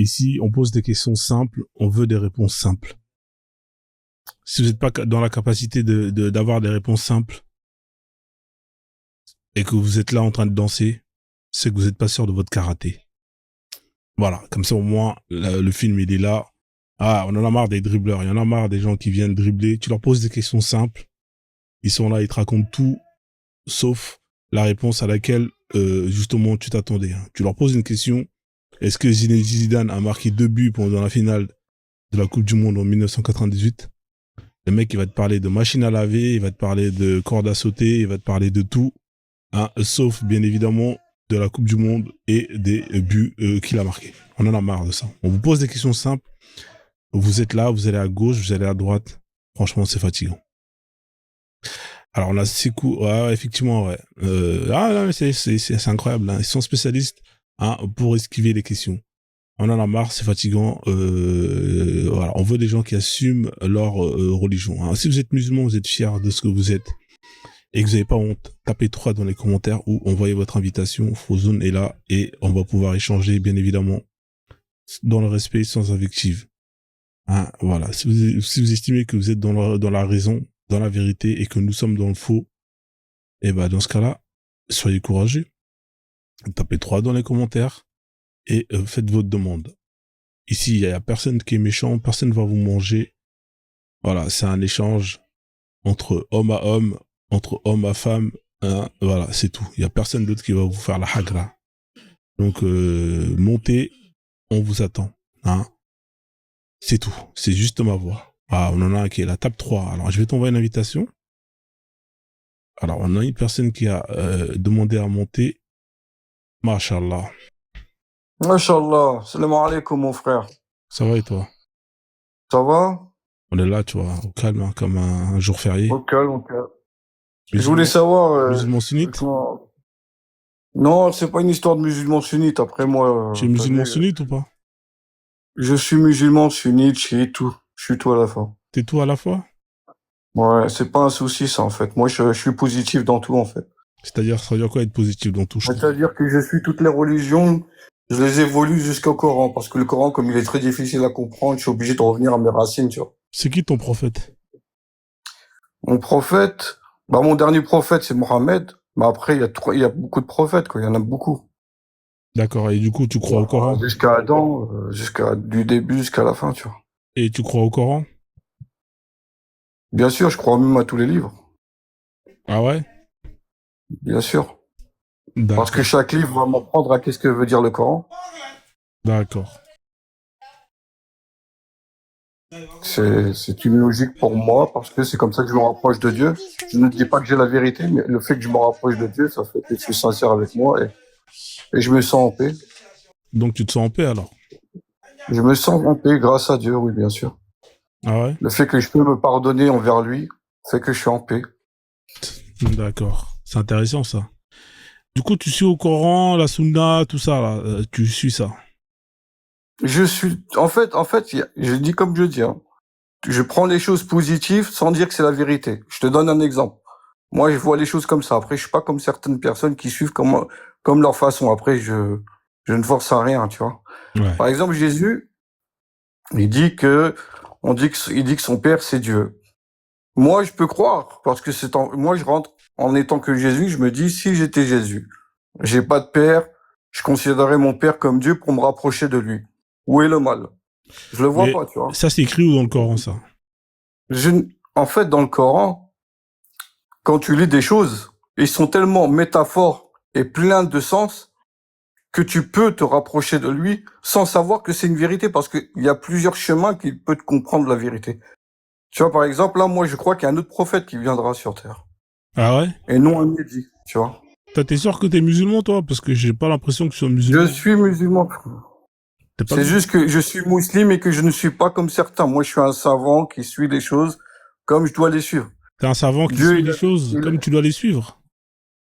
Ici, on pose des questions simples, on veut des réponses simples. Si vous n'êtes pas dans la capacité d'avoir des réponses simples et que vous êtes là en train de danser, c'est que vous n'êtes pas sûr de votre karaté. Voilà, comme ça au moins, le film il est là. Ah, on en a marre des dribbleurs, il y en a marre des gens qui viennent dribbler. Tu leur poses des questions simples, ils sont là, ils te racontent tout, sauf la réponse à laquelle justement tu t'attendais. Tu leur poses une question, est-ce que Zinedine Zidane a marqué 2 buts pendant la finale de la Coupe du Monde en 1998? Le mec, il va te parler de machine à laver, il va te parler de corde à sauter, il va te parler de tout, sauf bien évidemment de la Coupe du Monde et des buts qu'il a marqués. On en a marre de ça. On vous pose des questions simples, vous êtes là, vous allez à gauche, vous allez à droite. Franchement, c'est fatigant. Alors, on a Sekou, ouais, effectivement, ouais. Non, c'est incroyable, hein. Ils sont spécialistes pour esquiver les questions. On en a marre, c'est fatigant. Voilà, on veut des gens qui assument leur religion. Si vous êtes musulman, vous êtes fiers de ce que vous êtes et que vous n'avez pas honte, tapez 3 dans les commentaires ou envoyez votre invitation. Frozone est là et on va pouvoir échanger, bien évidemment, dans le respect, sans invective. Voilà, si vous estimez que vous êtes dans la raison, dans la vérité et que nous sommes dans le faux, et ben dans ce cas-là, soyez courageux. Tapez 3 dans les commentaires et faites votre demande. Ici, il y a personne qui est méchant, personne ne va vous manger. Voilà, c'est un échange entre homme à homme, entre homme à femme. Voilà, c'est tout. Il y a personne d'autre qui va vous faire la hagra. Donc, montez, on vous attend. C'est tout. C'est juste ma voix. On en a un qui est là, tape 3. Alors, je vais t'envoyer une invitation. Alors, on a une personne qui a demandé à monter. Masha'Allah. Masha'Allah. Salam alaikum, mon frère. Ça va et toi? Ça va? On est là, tu vois, au calme, comme un jour férié. Au calme, au calme. Je voulais savoir... musulman sunnite? Non, c'est pas une histoire de musulman sunnite. Après, moi... Tu es musulman sunnite ou pas? Je suis musulman sunnite, chiite, tout. Je suis tout à la fois. T'es tout à la fois? Ouais, c'est pas un souci, ça, en fait. Moi, je suis positif dans tout, en fait. C'est-à-dire, ça veut dire quoi être positif dans tout? C'est-à-dire que je suis toutes les religions, je les évolue jusqu'au Coran. Parce que le Coran, comme il est très difficile à comprendre, je suis obligé de revenir à mes racines, tu vois. C'est qui ton prophète? Mon prophète... mon dernier prophète, c'est Mohammed. Mais après, il y a beaucoup de prophètes, quoi. Il y en a beaucoup. D'accord. Et du coup, tu crois au Coran? Jusqu'à Adam, du début jusqu'à la fin, tu vois. Et tu crois au Coran? Bien sûr, je crois même à tous les livres. Ah ouais? Bien sûr. D'accord. Parce que chaque livre va m'apprendre à qu'est-ce que veut dire le Coran. D'accord. C'est une logique pour moi, parce que c'est comme ça que je me rapproche de Dieu. Je ne dis pas que j'ai la vérité, mais le fait que je me rapproche de Dieu, ça fait que je suis sincère avec moi et je me sens en paix. Donc tu te sens en paix alors? Je me sens en paix grâce à Dieu, oui, bien sûr. Ah ouais? Le fait que je peux me pardonner envers lui fait que je suis en paix. D'accord. C'est intéressant ça. Du coup, tu suis au Coran, la Sunna, tout ça là. Tu suis ça? En fait, je dis comme je dis, je prends les choses positives sans dire que c'est la vérité. Je te donne un exemple. Moi, je vois les choses comme ça. Après, je suis pas comme certaines personnes qui suivent comme leur façon. Après, je ne force à rien, tu vois. Ouais. Par exemple, Jésus, il dit que son père, c'est Dieu. Moi, je peux croire, parce que moi, je rentre en étant que Jésus, je me dis, si j'étais Jésus, j'ai pas de père, je considérerais mon père comme Dieu pour me rapprocher de lui. Où est le mal? Je le vois pas, tu vois. Ça, c'est écrit où dans le Coran, ça? En fait, dans le Coran, quand tu lis des choses, ils sont tellement métaphores et pleins de sens que tu peux te rapprocher de lui sans savoir que c'est une vérité, parce qu'il y a plusieurs chemins qui peuvent te comprendre la vérité. Tu vois, par exemple, là, moi, je crois qu'il y a un autre prophète qui viendra sur Terre. Ah ouais? Et non un Mehdi, tu vois. T'es sûr que t'es musulman, toi? Parce que j'ai pas l'impression que tu sois musulman. Je suis musulman. C'est juste que je suis musulman et que je ne suis pas comme certains. Moi, je suis un savant qui suit les choses comme je dois les suivre. T'es un savant qui suit les choses comme tu dois les suivre?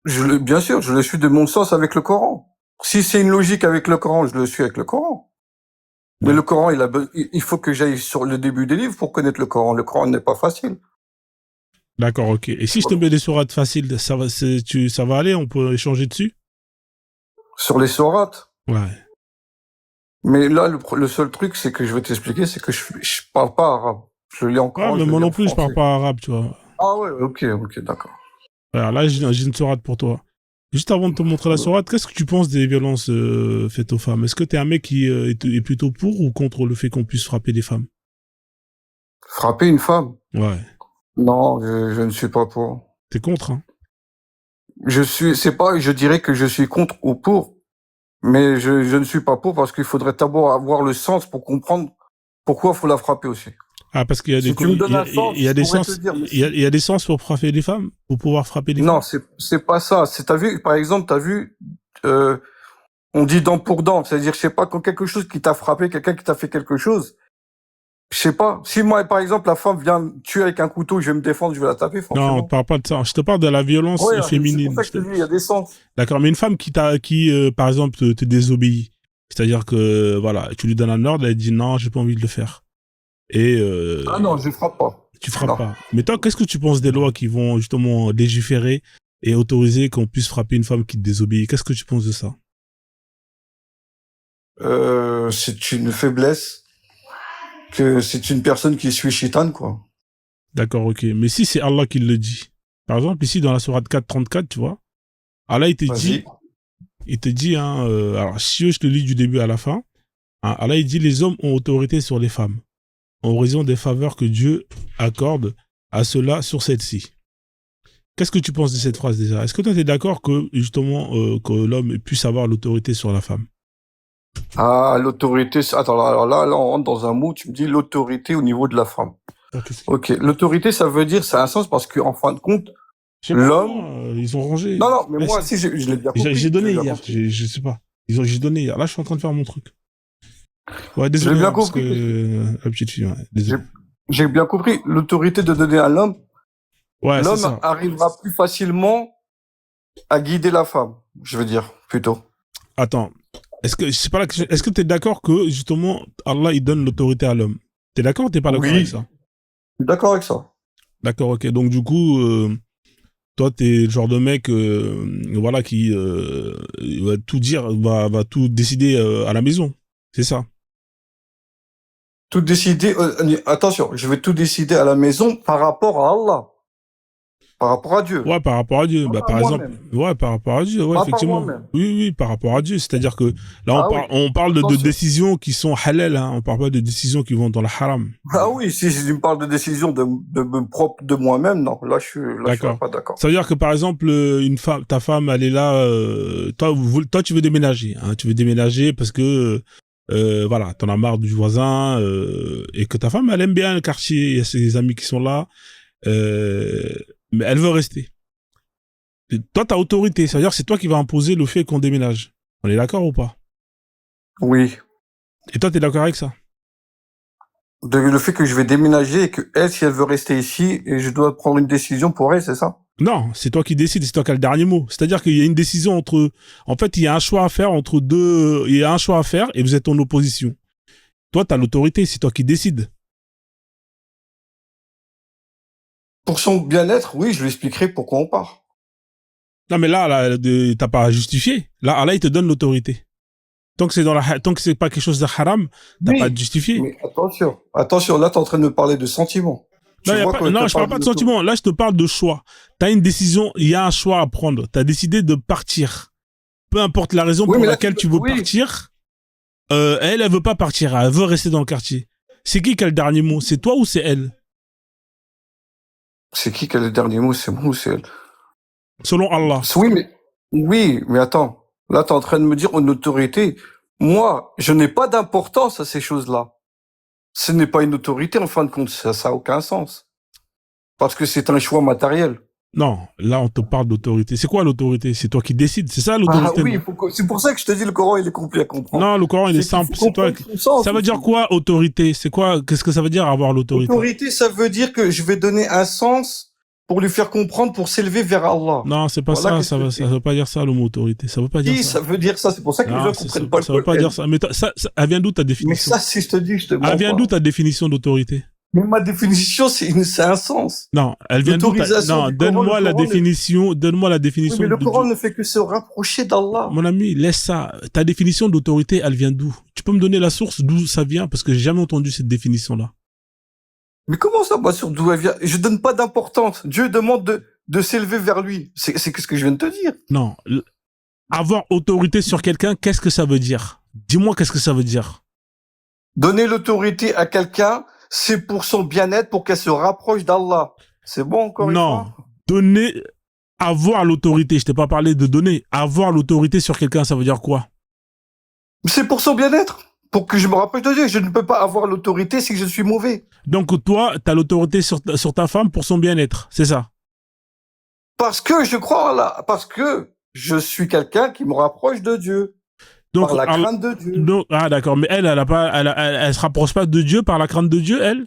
Bien sûr, je le suis de mon sens avec le Coran. Si c'est une logique avec le Coran, je le suis avec le Coran. Mais le Coran, il faut que j'aille sur le début des livres pour connaître le Coran. Le Coran n'est pas facile. D'accord, ok. Et si je te mets des sourates faciles, ça va aller? On peut échanger dessus? Sur les sourates? Ouais. Mais là, le seul truc, c'est que je vais t'expliquer, c'est que je parle pas arabe. Je lis en Ouais, Coran, mais je le moi lis non en plus, je parle français. pas arabe, tu vois. Ah ouais, ok, d'accord. Alors là, j'ai une sourate pour toi. Juste avant de te montrer la sourate, qu'est-ce que tu penses des violences faites aux femmes? Est-ce que t'es un mec qui est plutôt pour ou contre le fait qu'on puisse frapper des femmes? Frapper une femme? Ouais. Non, je ne suis pas pour. T'es contre, hein? C'est pas, je dirais que je suis contre ou pour, mais je ne suis pas pour parce qu'il faudrait d'abord avoir le sens pour comprendre pourquoi faut la frapper aussi. Ah, parce qu'il y a Si tu me donnes un sens, il y a je des pourrais te sens, dire, mais il y a des sens pour frapper des femmes? Pour pouvoir frapper des non, femmes? c'est pas ça. T'as vu, par exemple, euh, on dit dent pour dent, c'est-à-dire, je sais pas, quand quelque chose qui t'a frappé, quelqu'un qui t'a fait quelque chose, je sais pas. Si moi, par exemple, la femme vient me tuer avec un couteau, je vais me défendre, je vais la taper, Non, on ne forcément. parle pas de ça. Je te parle de la violence Ouais, c'est pour féminine. ça que je te dis, il y a des sens. D'accord, mais une femme qui par exemple, te désobéit, c'est-à-dire que, voilà, tu lui donnes un ordre, elle dit non, j'ai pas envie de le faire. Et Ah non, je frappe pas. tu frappes Non. pas. Mais toi, qu'est-ce que tu penses des lois qui vont justement légiférer et autoriser qu'on puisse frapper une femme qui te désobéit? Qu'est-ce que tu penses de ça? C'est une faiblesse, que c'est une personne qui suit Shaitan, quoi. D'accord, ok. Mais si c'est Allah qui le dit, par exemple, ici dans la sourate 4:34, tu vois, Allah Vas-y. il te dit, hein, alors si je te lis du début à la fin, hein, Allah il dit les hommes ont autorité sur les femmes, en raison des faveurs que Dieu accorde à ceux-là sur celle-ci. Qu'est-ce que tu penses de cette phrase déjà? Est-ce que toi tu es d'accord que justement que l'homme puisse avoir l'autorité sur la femme? Ah, l'autorité. Attends, alors là, on rentre dans un mot, tu me dis l'autorité au niveau de la femme. Ok, l'autorité, ça veut dire, ça a un sens parce que, en fin de compte, Je sais pas, l'homme. ils ont rangé. Non, mais moi, Laisse. si, je l'ai bien compris. J'ai donné je l'ai bien hier, compris. je sais pas. J'ai donné hier. Là, je suis en train de faire mon truc. Ouais, Je l'ai désolé, bien hein, parce compris. que la petite fille, ouais, J'ai désolé. j'ai bien compris. L'autorité de donner à l'homme, Ouais, c'est l'homme ça. arrivera plus facilement à guider la femme, je veux dire, plutôt. Attends, c'est pas la question. Est-ce que tu es d'accord que justement Allah il donne l'autorité à l'homme? T'es d'accord ou t'es pas d'accord avec Oui, ça? je suis d'accord avec ça. D'accord, ok. Donc du coup, toi t'es le genre de mec, voilà, qui va tout dire, va tout décider à la maison. C'est ça. Tout décider, attention, je vais tout décider à la maison par rapport à Allah, par rapport à Dieu, Ouais, par rapport à Dieu. pas Bah, par par exemple, moi-même, ouais, par rapport à Dieu, ouais, pas par effectivement. moi-même. Oui, oui, par rapport à Dieu. C'est-à-dire que là, Ah oui, on parle de attention. décisions qui sont halal, hein. On parle pas de décisions qui vont dans le haram. Ah oui, si tu me parles de décision de moi-même, non, là je suis D'accord. pas d'accord. Ça veut dire que par exemple, ta femme, elle est là, toi, tu veux déménager, hein. Tu veux déménager parce que, voilà, t'en as marre du voisin, et que ta femme, elle aime bien le quartier, il y a ses amis qui sont là, mais elle veut rester. Et toi, t'as autorité. Ça veut dire que c'est toi qui vas imposer le fait qu'on déménage. On est d'accord ou pas? Oui. Et toi, t'es d'accord avec ça? Le fait que je vais déménager et que elle, si elle veut rester ici, et je dois prendre une décision pour elle, c'est ça? Non, c'est toi qui décides, c'est toi qui as le dernier mot. C'est-à-dire qu'il y a une décision entre... En fait, il y a un choix à faire entre deux... Il y a un choix à faire et vous êtes en opposition. Toi, t'as l'autorité, c'est toi qui décides. Pour son bien-être, oui, je lui expliquerai pourquoi on part. Non, mais là, t'as pas à justifier. Là, Allah, il te donne l'autorité. Tant que tant que c'est pas quelque chose de haram, t'as pas à te Oui, justifier. mais attention, là, t'es en train de me parler de sentiments. Non, Tu vois que non, tu je parle parles pas de de l'autorité. sentiment. Là, je te parle de choix. T'as une décision, il y a un choix à prendre. T'as décidé de partir. Peu importe la raison Oui, pour mais là, laquelle tu veux oui, partir, elle veut pas partir. Elle veut rester dans le quartier. C'est qui a le dernier mot? C'est toi ou c'est elle? c'est qui a le dernier mot? C'est moi ou c'est elle? Selon Allah. Oui, mais attends. Là, t'es en train de me dire une autorité. Moi, je n'ai pas d'importance à ces choses-là. Ce n'est pas une autorité, en fin de compte. Ça a aucun sens. Parce que c'est un choix matériel. Non, là, on te parle d'autorité. C'est quoi l'autorité? C'est toi qui décides. C'est ça Ah l'autorité, oui, non? c'est pour ça que je te dis le Coran, il est compliqué à comprendre. Non, le Coran, il est C'est qu'il simple. faut C'est toi. comprendre son sens Ça veut aussi. dire quoi, autorité? C'est quoi? Qu'est-ce que ça veut dire avoir l'autorité? Autorité, ça veut dire que je vais donner un sens pour lui faire comprendre, pour s'élever vers Allah. Non, c'est pas Voilà ça. qu'est-ce que Ça c'est. veut pas dire ça, le mot autorité. Ça veut pas dire Si, ça. ça veut dire ça. C'est pour ça que les Non, gens comprennent pas le ça veut pas Coran. dire ça. Mais elle vient d'où ta Mais définition? ça, si je te dis, je te Elle mens vient pas. d'où ta définition d'autorité? Mais ma définition, c'est un sens. Non, elle vient d'où L'autorisation Non, du Coran, donne-moi le la Coran définition, donne-moi la oui, définition mais le de Coran Dieu. ne fait que se rapprocher d'Allah. Mon ami, laisse ça. Ta définition d'autorité, elle vient d'où? Tu peux me donner la source d'où ça vient? Parce que j'ai jamais entendu cette définition-là. Mais comment ça, sur d'où elle vient? Je donne pas d'importance. Dieu demande de s'élever vers lui. C'est ce que je viens de te dire. Non. Avoir autorité sur quelqu'un, qu'est-ce que ça veut dire? Dis-moi qu'est-ce que ça veut dire. Donner l'autorité à quelqu'un, c'est pour son bien-être, pour qu'elle se rapproche d'Allah. C'est bon, encore une Non. fois? Donner, avoir l'autorité. Je t'ai pas parlé de donner. Avoir l'autorité sur quelqu'un, ça veut dire quoi? C'est pour son bien-être. Pour que je me rapproche de Dieu. Je ne peux pas avoir l'autorité si je suis mauvais. Donc toi, t'as l'autorité sur ta femme pour son bien-être. C'est ça? Parce que je crois en Allah. Parce que je suis quelqu'un qui me rapproche de Dieu. Donc, par la crainte de Dieu. Donc, ah d'accord, mais elle se rapproche pas de Dieu par la crainte de Dieu, elle?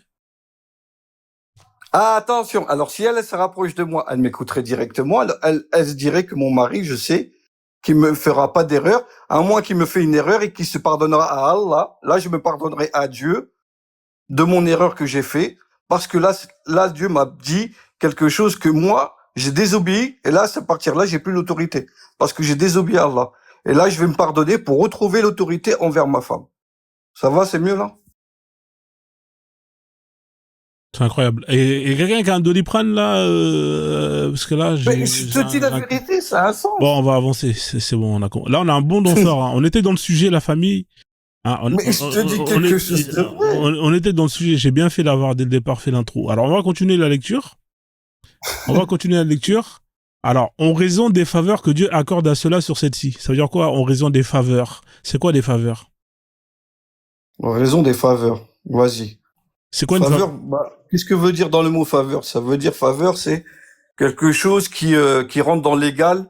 Ah, attention. Alors, si elle se rapproche de moi, elle m'écouterait directement. Elle se dirait que mon mari, je sais, qu'il me fera pas d'erreur, à moins qu'il me fait une erreur et qu'il se pardonnera à Allah. Là, je me pardonnerai à Dieu de mon erreur que j'ai fait, parce que là, Dieu m'a dit quelque chose que moi, j'ai désobéi, et là, à partir de là, j'ai plus l'autorité, parce que j'ai désobéi à Allah. Et là, je vais me pardonner pour retrouver l'autorité envers ma femme. Ça va, c'est mieux, là? C'est incroyable. Et quelqu'un qui a un Doliprane, là, parce que là, Mais je te dis la vérité, ça a un sens. Bon, on va avancer, c'est bon. Là, on a un bon danseur. Hein. On était dans le sujet, la famille. Hein, mais je te dis quelque chose de vrai. On était dans le sujet, j'ai bien fait l'avoir dès le départ, fait l'intro. Alors, on va continuer la lecture. Alors, en raison des faveurs que Dieu accorde à ceux-là sur cette-ci. Ça veut dire quoi, en raison des faveurs? C'est quoi des faveurs? En raison des faveurs. Vas-y. C'est quoi une faveur? Qu'est-ce que veut dire dans le mot faveur? Ça veut dire faveur, c'est quelque chose qui rentre dans l'égal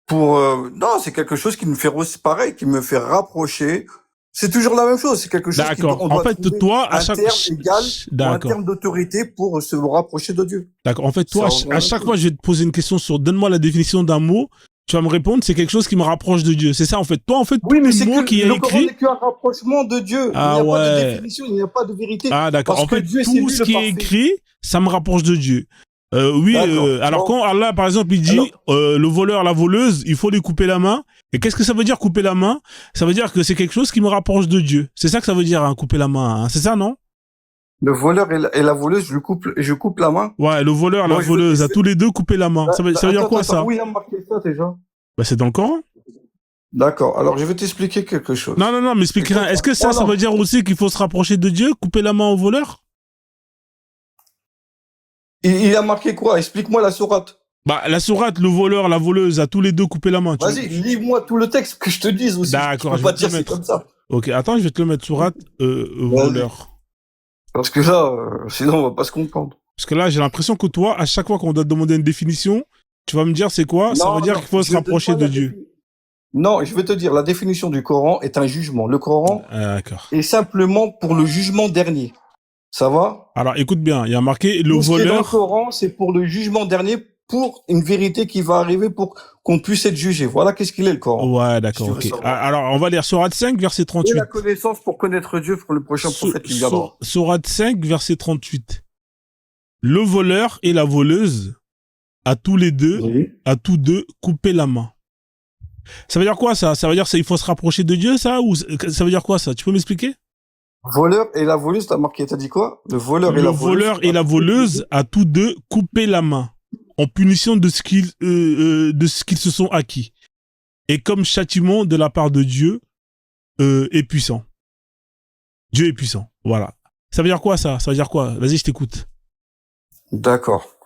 pour... non, c'est quelque chose qui me fait pareil, qui me fait rapprocher. C'est toujours la même chose. C'est quelque chose qui en fait, toi, à chaque terme égal, un terme d'autorité pour se rapprocher de Dieu. D'accord. En fait, toi, à chaque fois, je vais te poser une question sur donne-moi la définition d'un mot. Tu vas me répondre, c'est quelque chose qui me rapproche de Dieu. C'est ça, en fait. Toi, en fait, oui, mais c'est mot qui est écrit. Le Coran n'est qu'un rapprochement de Dieu. Ah, il n'y a pas de définition, il n'y a pas de vérité. Ah, d'accord. En fait, Dieu, tout ce qui est écrit, ça me rapproche de Dieu. Oui, alors quand Allah, par exemple, il dit le voleur, la voleuse, il faut lui couper la main. Et qu'est-ce que ça veut dire couper la main? Ça veut dire que c'est quelque chose qui me rapproche de Dieu. C'est ça que ça veut dire, hein, couper la main. Hein. C'est ça, non? Le voleur et la voleuse, je coupe la main. Ouais, le voleur, la voleuse, à tous les deux couper la main. Ça veut dire quoi, ça? Où il a marqué ça déjà? Bah, c'est dans le Coran. D'accord. Alors, je vais t'expliquer quelque chose. Non, mais explique rien. Est-ce que ça veut dire aussi qu'il faut se rapprocher de Dieu, couper la main au voleur? Il a marqué quoi? Explique-moi la sourate. Bah, la sourate, le voleur, la voleuse, à tous les deux couper la main. Vas-y, lis-moi tout le texte que je te dise aussi. D'accord, je peux pas dire c'est comme ça. Ok, attends, je vais te le mettre sourate, voleur. Parce que là, sinon on va pas se comprendre. Parce que là, j'ai l'impression que toi, à chaque fois qu'on doit te demander une définition, tu vas me dire c'est quoi? Ça veut dire qu'il faut se rapprocher de Dieu. Non, je vais te dire, la définition du Coran est un jugement. Le Coran est simplement pour le jugement dernier. Ça va? Alors, écoute bien, il y a marqué le voleur. Dans le Coran, c'est pour le jugement dernier, pour une vérité qui va arriver pour qu'on puisse être jugé. Voilà qu'est-ce qu'il est, le Coran. Ouais, d'accord, ok. Alors, on va lire Sourate 5, verset 38. Et la connaissance pour connaître Dieu pour le prochain prophète qui viendra. Sourate 5, verset 38. Le voleur et la voleuse, à tous les deux, à tous deux, couper la main. Ça veut dire quoi, ça? Ça veut dire qu'il faut se rapprocher de Dieu, ça? Ou ça veut dire quoi, ça? Tu peux m'expliquer? Voleur et la voleuse, t'as marqué, t'as dit quoi? Le voleur et la voleuse, à tous deux, couper la main, en punition de ce qu'ils se sont acquis. Et comme châtiment de la part de Dieu, est puissant. Dieu est puissant. Voilà. Ça veut dire quoi, ça? Ça veut dire quoi? Vas-y, je t'écoute. D'accord.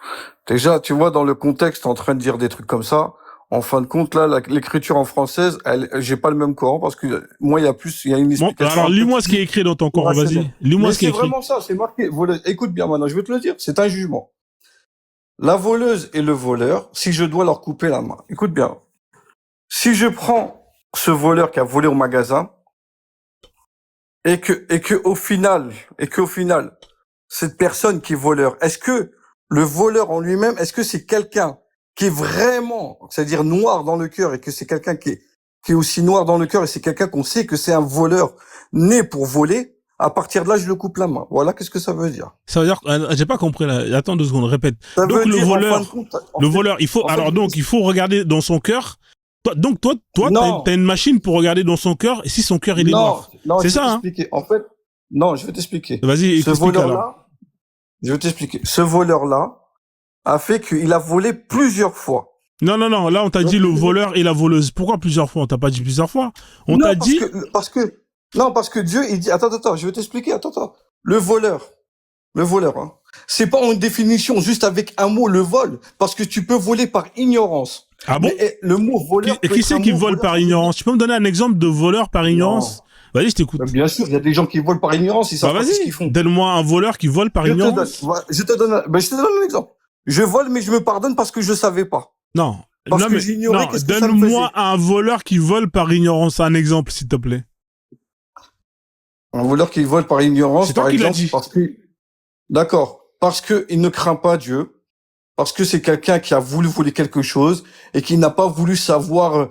Déjà, tu vois, dans le contexte, en train de dire des trucs comme ça, en fin de compte, là, l'écriture en française, j'ai pas le même Coran parce que moi, il y a une explication. Bon, alors, lis-moi ce qui est écrit dans ton Coran, vas-y. Lis-moi ce qui est écrit. C'est vraiment ça, c'est marqué. Écoute bien maintenant, je vais te le dire, c'est un jugement. La voleuse et le voleur, si je dois leur couper la main, écoute bien. Si je prends ce voleur qui a volé au magasin, et que au final, cette personne qui est voleur, est-ce que le voleur en lui-même, est-ce que c'est quelqu'un qui est vraiment, c'est-à-dire noir dans le cœur, et que c'est quelqu'un qui est aussi noir dans le cœur, et c'est quelqu'un qu'on sait que c'est un voleur né pour voler, À partir de là, je le coupe la main. Voilà, qu'est-ce que ça veut dire? Ça veut dire, j'ai pas compris là. Attends 2 secondes, répète. Ça Donc veut le dire, en fin de voleur, compte, le voleur, il faut, alors donc il faut regarder dans son cœur. Donc toi, non, t'as une machine pour regarder dans son cœur et si son cœur il est non, noir. non, C'est je vais ça, hein? t'expliquer. En fait, non, je vais t'expliquer. Vas-y, Ce explique alors. voleur-là, je vais t'expliquer. Ce voleur-là a fait qu'il a volé plusieurs fois. Non, non, non. Là, on t'a Donc, dit le voleur et la voleuse. Pourquoi plusieurs fois? On t'a pas dit plusieurs fois. On non, t'a dit. parce que Dieu, il dit, attends, je vais t'expliquer, attends. Le voleur, hein. C'est pas une définition juste avec un mot, le vol, parce que tu peux voler par ignorance. Ah bon? Mais le mot voleur. Et qui c'est qui vole par ignorance? Tu peux me donner un exemple de voleur par ignorance? Vas-y, je t'écoute. Bien sûr, il y a des gens qui volent par ignorance, ils savent pas ce qu'ils font. Donne-moi un voleur qui vole par ignorance. Je te donne un exemple. Je vole, mais je me pardonne parce que je savais pas. Non. Parce non, que mais, j'ignorais qu'est-ce que ça me faisait. donne-moi un voleur qui vole par ignorance. Un exemple, s'il te plaît. Un voleur qui vole par ignorance, C'est toi par qui l'as exemple, dit. parce que, d'accord, parce que il ne craint pas Dieu, parce que c'est quelqu'un qui a voulu voler quelque chose et qui n'a pas voulu savoir,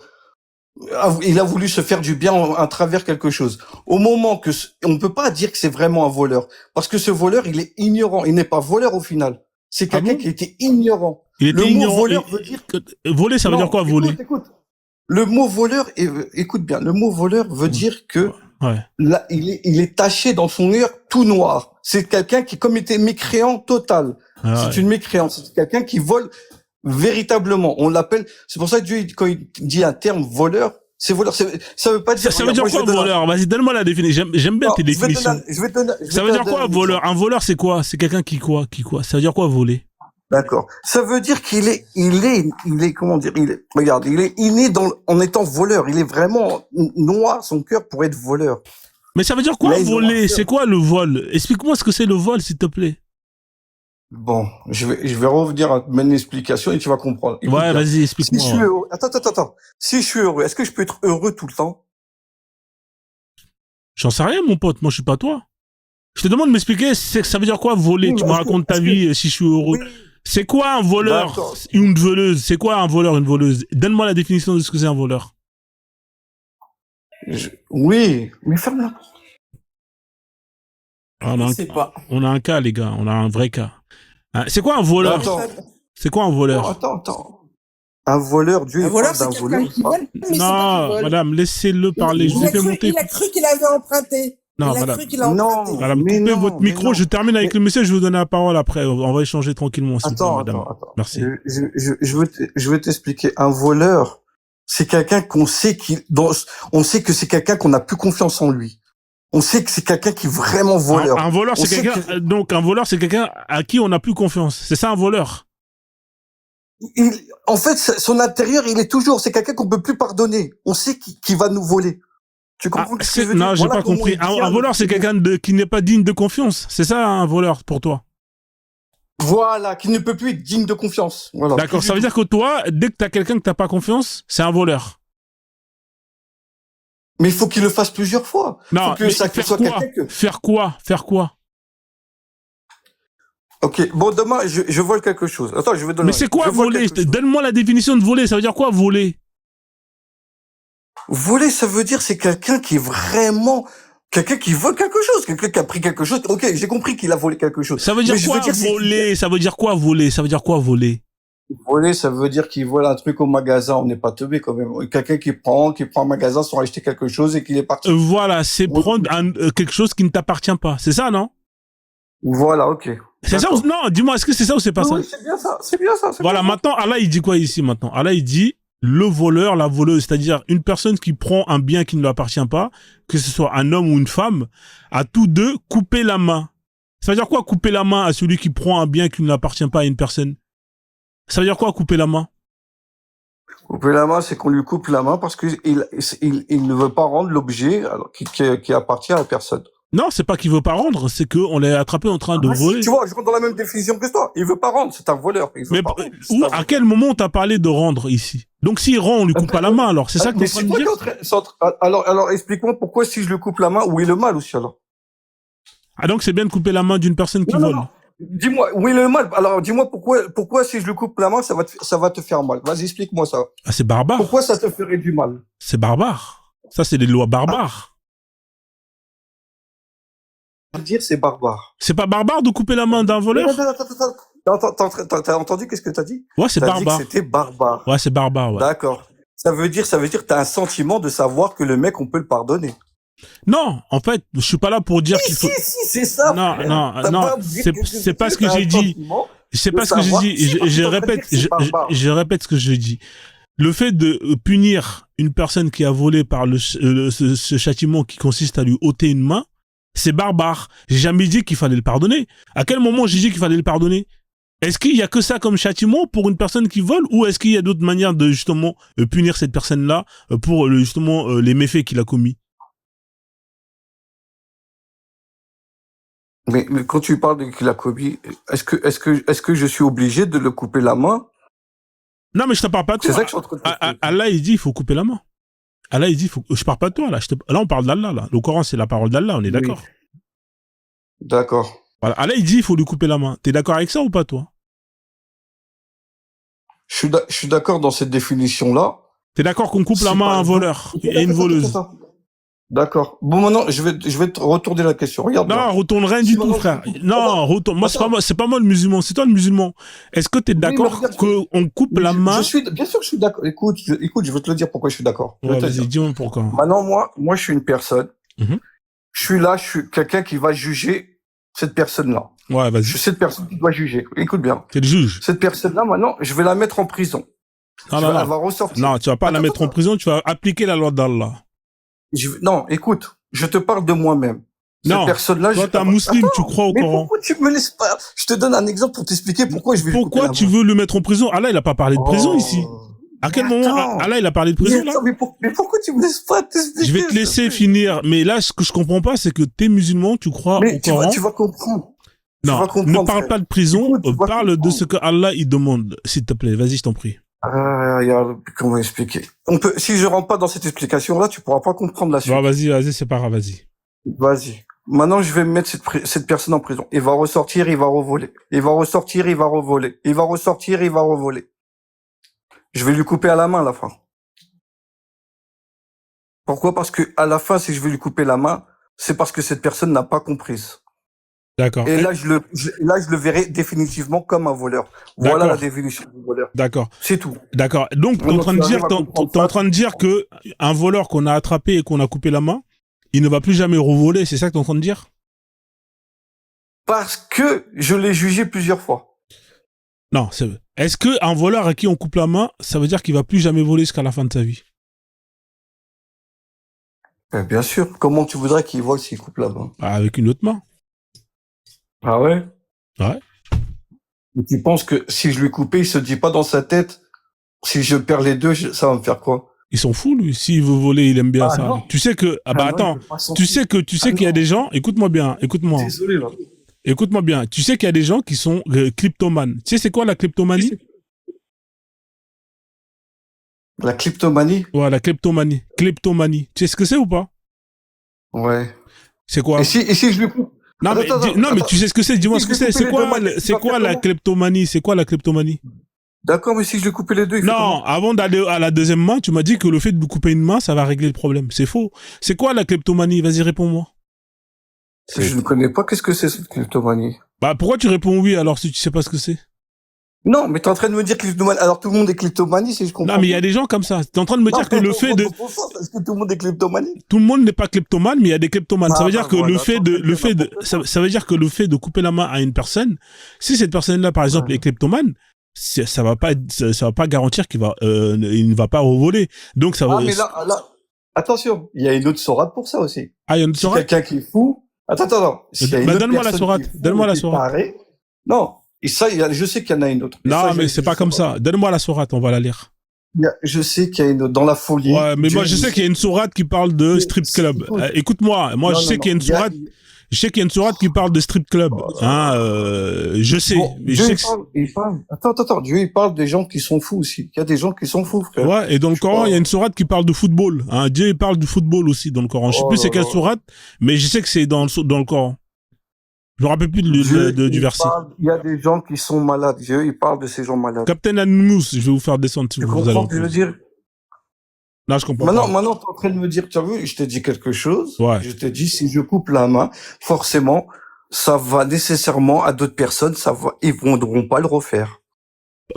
il a voulu se faire du bien à travers quelque chose. Au moment que, on peut pas dire que c'est vraiment un voleur, parce que ce voleur, il est ignorant, il n'est pas voleur au final. C'est quelqu'un qui était ignorant. Il était ignorant. Le mot voleur veut dire voler, ça veut dire quoi, voler? Écoute. Le mot voleur, écoute bien, le mot voleur veut dire que là, il est taché dans son cœur tout noir. C'est quelqu'un qui comme était mécréant total. C'est une mécréance. C'est quelqu'un qui vole véritablement. On l'appelle. C'est pour ça que Dieu, quand il dit un terme voleur, c'est voleur. Ça veut pas dire. Ça veut dire quoi voleur? Vas-y, donne-moi la définition. J'aime bien tes définitions. Ça veut dire quoi voleur? Un voleur, c'est quoi? C'est quelqu'un qui quoi? Ça veut dire quoi voler? D'accord. Ça veut dire qu'il est, comment dire, regarde, il est né en étant voleur. Il est vraiment noir, son cœur, pour être voleur. Mais ça veut dire quoi voler? C'est quoi le vol? Explique-moi ce que c'est le vol, s'il te plaît. Bon, je vais revenir à une explication et tu vas comprendre. Écoute, ouais, vas-y, explique-moi. Si je suis heureux, attends. Si je suis heureux, est-ce que je peux être heureux tout le temps? J'en sais rien, mon pote. Moi, je suis pas toi. Je te demande de m'expliquer, ça veut dire quoi voler? Oui, tu me racontes ta vie, si je suis heureux. Oui. C'est quoi un voleur? Une voleuse? C'est quoi un voleur, une voleuse? Donne-moi la définition de ce que c'est un voleur. Oui, mais ferme-la. On a un cas, les gars. On a un vrai cas. Hein, c'est quoi un voleur? C'est quoi un voleur? Attends. Un voleur, Dieu, un voleur, c'est quelqu'un qui vole, mais non, madame, laissez-le parler. Je vous ai fait monter. Il a cru qu'il avait emprunté. Non, madame. Madame, coupez votre micro. Je termine avec le monsieur. Je vais vous donner la parole après. On va échanger tranquillement. Attends. Merci. Je vais t'expliquer. Un voleur, c'est quelqu'un qu'on sait on sait que c'est quelqu'un qu'on n'a plus confiance en lui. On sait que c'est quelqu'un qui est vraiment voleur. Un voleur, c'est quelqu'un. Donc, un voleur, c'est quelqu'un à qui on n'a plus confiance. C'est ça, un voleur. En fait, son intérieur, c'est quelqu'un qu'on peut plus pardonner. On sait qu'il va nous voler. Tu comprends ce que je veux dire? Non, j'ai pas compris. Un voleur, c'est quelqu'un qui n'est pas digne de confiance. C'est ça, un voleur, pour toi? Voilà, qui ne peut plus être digne de confiance. Voilà. D'accord, ça veut dire que toi, dès que t'as quelqu'un que t'as pas confiance, c'est un voleur. Mais il faut qu'il le fasse plusieurs fois. Non, faut que ça soit quelqu'un que... Faire quoi? Ok, bon, demain, je vole quelque chose. Attends, je vais donner... Mais c'est quoi voler? Donne-moi la définition de voler. Ça veut dire quoi, voler? Voler, ça veut dire c'est quelqu'un qui est vraiment... Quelqu'un qui vole quelque chose. Quelqu'un qui a pris quelque chose. Ok, j'ai compris qu'il a volé quelque chose. Ça veut dire quoi, voler? Ça veut dire quoi, voler? Ça veut dire quoi, voler? Voler, ça veut dire qu'il vole un truc au magasin. On n'est pas teubé quand même. Quelqu'un qui prend un magasin sans acheter quelque chose et qu'il est parti. Voilà, c'est prendre quelque chose qui ne t'appartient pas. C'est ça, non? Voilà, ok. C'est ça ou... Non, dis-moi, est-ce que c'est ça ou c'est pas ça? Oui, c'est bien ça. Voilà, maintenant, Allah, il dit quoi ici, maintenant? Allah, il dit, le voleur, la voleuse, c'est-à-dire une personne qui prend un bien qui ne lui appartient pas, que ce soit un homme ou une femme, à tous deux, couper la main. Ça veut dire quoi, couper la main à celui qui prend un bien qui ne lui appartient pas à une personne? Ça veut dire quoi, couper la main? Couper la main, c'est qu'on lui coupe la main parce qu'il ne veut pas rendre l'objet qui appartient à la personne. Non, c'est pas qu'il veut pas rendre, c'est qu'on l'a attrapé en train de voler. Tu vois, je rentre dans la même définition que toi. Il veut pas rendre, c'est un voleur. Mais à quel moment on t'a parlé de rendre ici? Donc s'il rend, on lui coupe pas la main, alors c'est ça que tu es en train de dire? Alors explique-moi pourquoi si je lui coupe la main, où est le mal aussi alors? Ah donc c'est bien de couper la main d'une personne qui vole. Non. Dis-moi, où est le mal? Alors dis-moi pourquoi si je lui coupe la main, ça va te faire mal. Vas-y, explique-moi ça. Ah, c'est barbare. Pourquoi ça te ferait du mal? C'est barbare. Ça, c'est des lois barbares. dire c'est barbare. C'est pas barbare de couper la main d'un voleur? T'as entendu qu'est-ce que t'as dit? Ouais, c'est T'as dit barbare. que c'était barbare. Ouais, c'est barbare, ouais. D'accord. Ça veut dire que t'as un sentiment de savoir que le mec, on peut le pardonner. Non, en fait, je suis pas là pour dire qu'il faut... Si, c'est ça. Non, frère. non, T'as non, pas oublié c'est pas ce que t'as j'ai un dit. sentiment C'est de pas ce que j'ai savoir- dit. Si, Je parce que t'es en train de répète, dire que c'est barbare. je répète ce que je dis. Le fait de punir une personne qui a volé par ce châtiment qui consiste à lui ôter une main, c'est barbare. J'ai jamais dit qu'il fallait le pardonner. À quel moment j'ai dit qu'il fallait le pardonner? Est-ce qu'il y a que ça comme châtiment pour une personne qui vole, ou est-ce qu'il y a d'autres manières de justement punir cette personne-là pour justement les méfaits qu'il a commis? Mais quand tu parles de qu'il a commis, est-ce que je suis obligé de le couper la main? Non, mais je te parle pas de toi. C'est ça que je suis en train de te Allah, il dit, il faut couper la main. Allah, il dit, je parle pas de toi, là. Là, on parle d'Allah, là. Le Coran, c'est la parole d'Allah, on est d'accord. D'accord. Voilà. Allah, il dit, il faut lui couper la main. T'es d'accord avec ça ou pas, toi? Je suis d'accord dans cette définition-là. T'es d'accord qu'on coupe la C'est main pas- à un voleur et une voleuse? D'accord. Bon, maintenant, je vais te retourner la question. Regarde. Non, bien. retourne rien du Si tout, maintenant- frère. Non, retourne. Moi, Attends. c'est pas moi le musulman, c'est toi le musulman. Est-ce que t'es mais d'accord regarde, qu'on coupe la main? Bien sûr que je suis d'accord. Écoute, je vais te le dire pourquoi je suis d'accord. Je vais Ouais, te le vas-y, dire. dis-moi pourquoi. Maintenant, moi, je suis une personne. Mhm. Je suis quelqu'un qui va juger cette personne-là. Ouais, Je vas-y. suis cette personne qui doit juger. Écoute bien. T'es le juge. Cette personne-là, maintenant, je vais la mettre en prison. Non, Elle non, va non. ressortir. Non, tu vas pas la Attends, mettre en prison, tu vas appliquer la loi d'Allah. Non, écoute, je te parle de moi-même. Non, Cette personne-là, toi, t'es un musulman, tu crois au mais Coran. pourquoi tu me laisses pas? Je te donne un exemple pour t'expliquer pourquoi je vais lui couper Pourquoi la tu main. veux le mettre en prison? Allah, il a pas parlé de prison Oh. ici. À quel Mais moment attends. Allah, il a parlé de Mais prison, là? attends, mais pourquoi tu me laisses pas t'expliquer? Je vais te laisser finir. Mais là, ce que je comprends pas, c'est que t'es musulman, tu crois Mais au Coran. tu vas comprendre. Tu Non, vas comprendre, ne parle frère. pas de prison, Écoute, tu vas parle de comprendre. ce que Allah, il demande. S'il te plaît, vas-y, je t'en prie. Regarde, comment expliquer? Si je rentre pas dans cette explication-là, tu pourras pas comprendre la suite. Ouais, vas-y, c'est pas grave, vas-y. Vas-y. Maintenant, je vais mettre cette personne en prison. Il va ressortir, il va revoler. Il va ressortir, il va revoler. Il va ressortir, il va revoler. Je vais lui couper à la main à la fin. Pourquoi? Parce que à la fin, si je vais lui couper la main, c'est parce que cette personne n'a pas comprise. D'accord. Et là, je le verrai définitivement comme un voleur. Voilà D'accord. la définition du voleur. D'accord. C'est tout. D'accord. Donc, t'es en Donc, train de tu dire, arrives à comprendre t'es en ça. train de dire que un voleur qu'on a attrapé et qu'on a coupé la main, il ne va plus jamais revoler, c'est ça que t'es en train de dire? Parce que je l'ai jugé plusieurs fois. Non, est-ce que un voleur à qui on coupe la main, ça veut dire qu'il va plus jamais voler jusqu'à la fin de sa vie? Bien sûr. Comment tu voudrais qu'il vole s'il coupe la main? Avec une autre main. Ah ouais? Ouais. Et tu penses que si je lui coupais, il se dit pas dans sa tête, si je perds les deux, ça va me faire quoi? Il s'en fout, lui. S'il veut voler, il aime bien ça. non. Tu sais que, non, attends. il peut pas s'en Tu sais qu'il y a non. des gens, écoute-moi bien, écoute-moi. Désolé, là. Écoute-moi bien. Tu sais qu'il y a des gens qui sont kleptomanes. Tu sais c'est quoi la kleptomanie? La kleptomanie? Ouais, la kleptomanie. Kleptomanie. Tu sais ce que c'est ou pas? Ouais. C'est quoi? Et si je lui coupe? Non, mais, mais tu sais ce que c'est, dis-moi Si ce que je vais c'est. couper les deux mains, C'est tu vas quoi faire la comment? kleptomanie? C'est quoi la kleptomanie? D'accord, mais si je lui coupais les deux, il fait Non, comment? avant d'aller à la deuxième main, tu m'as dit que le fait de lui couper une main, ça va régler le problème. C'est faux. C'est quoi la kleptomanie? Vas-y, réponds-moi. Je ne connais pas qu'est-ce que c'est cette kleptomanie. Bah, pourquoi tu réponds oui alors si tu sais pas ce que c'est? Non, mais t'es en train de me dire kleptomanie. Alors tout le monde est kleptomanie, si je comprends. Non, mais il y a des gens comme ça. T'es en train de me dire que le fait de... Est-ce que tout le monde est kleptomanie? Tout le monde n'est pas kleptomane, mais il y a des kleptomanes. Ça veut dire que voilà, ça veut dire que le fait de couper la main à une personne, si cette personne-là, par exemple, est kleptomane, ça va pas garantir il ne va pas revoler. Donc ça va... Ah, mais là, attention, il y a une autre sourate pour ça aussi. Ah, il y a une Si sourate? quelqu'un qui est fou, attends. S'il y a une autre donne-moi la personne sourate, qui est fou donne-moi la et qui est sourate. taré, non. Et ça, je sais qu'il y en a une autre. Et Non, ça, mais c'est pas comme ça. Donne-moi la sourate, on va la lire. Je sais qu'il y a une autre. Dans la folie. Ouais, mais moi, je sais qu'il y a une sourate qui parle de strip club. Écoute-moi, moi, je sais qu'il y a une sourate... Je sais qu'il y a une sourate qui parle de strip club. Je sais. Bon, Mais je sais que... il parle. Attends. Dieu, il parle des gens qui sont fous aussi. Il y a des gens qui sont fous, frère. Ouais, et dans le Coran, il y a une sourate qui parle de football. Hein. Dieu, il parle du football aussi dans le Coran. Je sais plus c'est quelle sourate, mais je sais que c'est dans le Coran. Je me rappelle plus du verset. Il y a des gens qui sont malades. Dieu, il parle de ces gens malades. Captain Anonymous, je vais vous faire descendre si Tu vous comprends allez. ce que je veux dire? Là, je comprends Maintenant, t'es en train de me dire, tu as vu, je t'ai dit quelque chose. Ouais. Je t'ai dit, si je coupe la main, forcément, ça va nécessairement à d'autres personnes, ils voudront pas le refaire.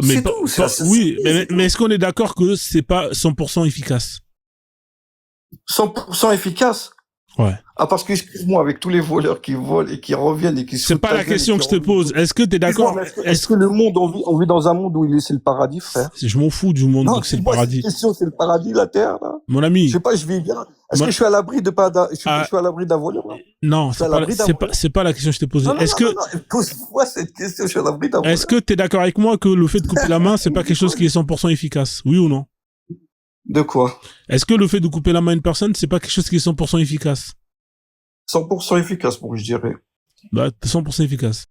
Mais C'est tout. oui, mais est-ce qu'on est d'accord que c'est pas 100% efficace? 100% efficace. Ouais. Ah, parce que, excuse-moi, avec tous les voleurs qui volent et qui reviennent et qui C'est pas la question que je te pose. Est-ce que t'es d'accord? Est-ce que le monde, on vit dans un monde où c'est le paradis, frère? Je m'en fous du monde, donc c'est le paradis. Question, c'est le paradis, la terre, là. Mon ami. Je sais pas, je vis bien. Est-ce que je suis à l'abri je suis à l'abri d'un voleur, là? Non, c'est pas la question que je t'ai posée. Pose-moi cette question, je suis à l'abri d'un voleur. Est-ce que t'es d'accord avec moi que le fait de couper la main, c'est pas quelque chose qui est 100% efficace? Oui ou non? De quoi? Est-ce que le fait de couper la main à une personne, c'est pas quelque chose qui est 100% efficace? 100% efficace, je dirais. Bah, 100% efficace.